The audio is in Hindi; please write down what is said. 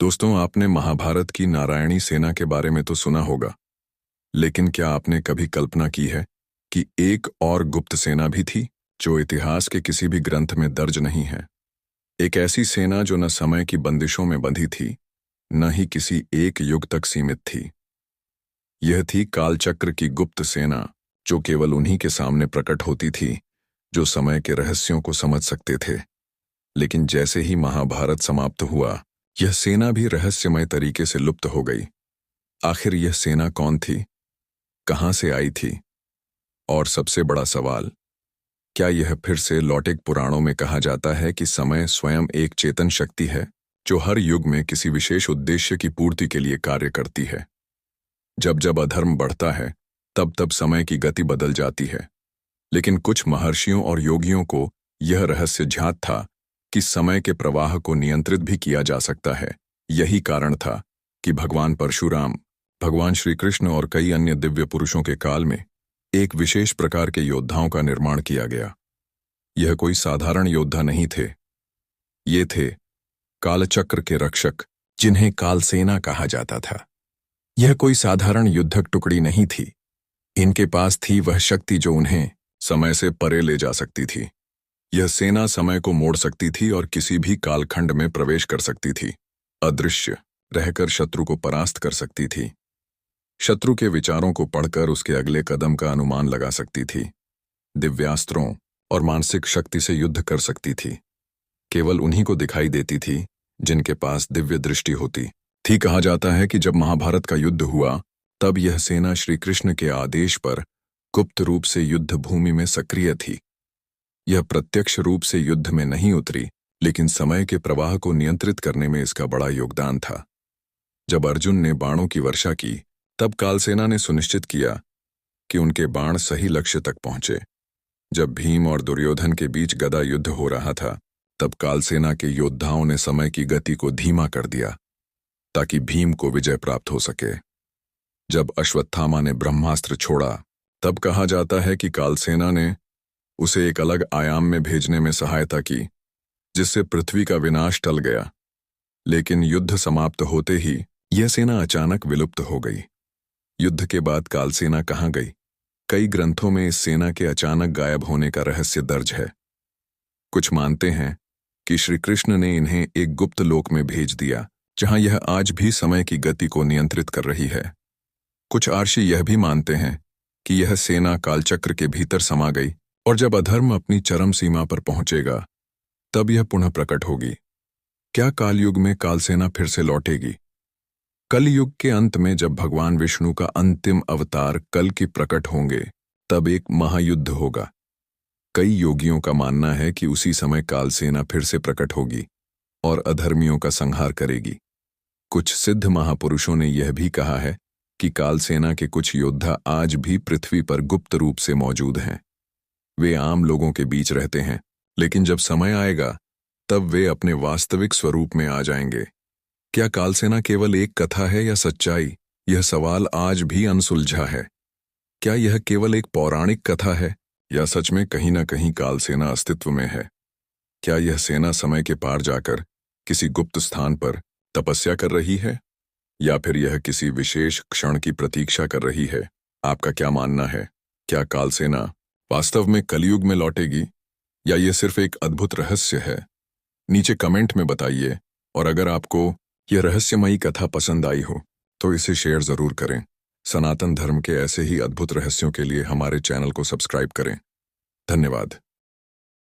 दोस्तों, आपने महाभारत की नारायणी सेना के बारे में तो सुना होगा, लेकिन क्या आपने कभी कल्पना की है कि एक और गुप्त सेना भी थी जो इतिहास के किसी भी ग्रंथ में दर्ज नहीं है। एक ऐसी सेना जो न समय की बंदिशों में बंधी थी, न ही किसी एक युग तक सीमित थी। यह थी कालचक्र की गुप्त सेना, जो केवल उन्हीं के सामने प्रकट होती थी जो समय के रहस्यों को समझ सकते थे। लेकिन जैसे ही महाभारत समाप्त हुआ, यह सेना भी रहस्यमय तरीके से लुप्त हो गई। आखिर यह सेना कौन थी, कहां से आई थी, और सबसे बड़ा सवाल, क्या यह फिर से लौटेक? पुराणों में कहा जाता है कि समय स्वयं एक चेतन शक्ति है जो हर युग में किसी विशेष उद्देश्य की पूर्ति के लिए कार्य करती है। जब जब अधर्म बढ़ता है, तब तब समय की गति बदल जाती है। लेकिन कुछ महर्षियों और योगियों को यह रहस्य ज्ञात था कि समय के प्रवाह को नियंत्रित भी किया जा सकता है। यही कारण था कि भगवान परशुराम, भगवान श्री कृष्ण और कई अन्य दिव्य पुरुषों के काल में एक विशेष प्रकार के योद्धाओं का निर्माण किया गया। यह कोई साधारण योद्धा नहीं थे। ये थे कालचक्र के रक्षक, जिन्हें कालसेना कहा जाता था। यह कोई साधारण युद्धक टुकड़ी नहीं थी। इनके पास थी वह शक्ति जो उन्हें समय से परे ले जा सकती थी। यह सेना समय को मोड़ सकती थी और किसी भी कालखंड में प्रवेश कर सकती थी। अदृश्य रहकर शत्रु को परास्त कर सकती थी। शत्रु के विचारों को पढ़कर उसके अगले कदम का अनुमान लगा सकती थी। दिव्यास्त्रों और मानसिक शक्ति से युद्ध कर सकती थी। केवल उन्हीं को दिखाई देती थी जिनके पास दिव्य दृष्टि होती थी। कहा जाता है कि जब महाभारत का युद्ध हुआ, तब यह सेना श्री कृष्ण के आदेश पर गुप्त रूप से युद्ध भूमि में सक्रिय थी। यह प्रत्यक्ष रूप से युद्ध में नहीं उतरी, लेकिन समय के प्रवाह को नियंत्रित करने में इसका बड़ा योगदान था। जब अर्जुन ने बाणों की वर्षा की, तब कालसेना ने सुनिश्चित किया कि उनके बाण सही लक्ष्य तक पहुंचे। जब भीम और दुर्योधन के बीच गदा युद्ध हो रहा था, तब कालसेना के योद्धाओं ने समय की गति को धीमा कर दिया ताकि भीम को विजय प्राप्त हो सके। जब अश्वत्थामा ने ब्रह्मास्त्र छोड़ा, तब कहा जाता है कि कालसेना ने उसे एक अलग आयाम में भेजने में सहायता की, जिससे पृथ्वी का विनाश टल गया। लेकिन युद्ध समाप्त होते ही यह सेना अचानक विलुप्त हो गई। युद्ध के बाद कालसेना कहाँ गई? कई ग्रंथों में इस सेना के अचानक गायब होने का रहस्य दर्ज है। कुछ मानते हैं कि श्री कृष्ण ने इन्हें एक गुप्त लोक में भेज दिया, जहां यह आज भी समय की गति को नियंत्रित कर रही है। कुछ आर्षी यह भी मानते हैं कि यह सेना कालचक्र के भीतर समा गई और जब अधर्म अपनी चरम सीमा पर पहुंचेगा, तब यह पुनः प्रकट होगी। क्या कालयुग में कालसेना फिर से लौटेगी? कलयुग के अंत में जब भगवान विष्णु का अंतिम अवतार कल की प्रकट होंगे, तब एक महायुद्ध होगा। कई योगियों का मानना है कि उसी समय कालसेना फिर से प्रकट होगी और अधर्मियों का संहार करेगी। कुछ सिद्ध महापुरुषों ने यह भी कहा है कि कालसेना के कुछ योद्धा आज भी पृथ्वी पर गुप्त रूप से मौजूद हैं। वे आम लोगों के बीच रहते हैं, लेकिन जब समय आएगा, तब वे अपने वास्तविक स्वरूप में आ जाएंगे। क्या कालसेना केवल एक कथा है या सच्चाई? यह सवाल आज भी अनसुलझा है। क्या यह केवल एक पौराणिक कथा है या सच में कहीं ना कहीं कालसेना अस्तित्व में है? क्या यह सेना समय के पार जाकर किसी गुप्त स्थान पर तपस्या कर रही है, या फिर यह किसी विशेष क्षण की प्रतीक्षा कर रही है? आपका क्या मानना है? क्या कालसेना वास्तव में कलयुग में लौटेगी, या यह सिर्फ एक अद्भुत रहस्य है? नीचे कमेंट में बताइए, और अगर आपको यह रहस्यमयी कथा पसंद आई हो तो इसे शेयर जरूर करें। सनातन धर्म के ऐसे ही अद्भुत रहस्यों के लिए हमारे चैनल को सब्सक्राइब करें। धन्यवाद।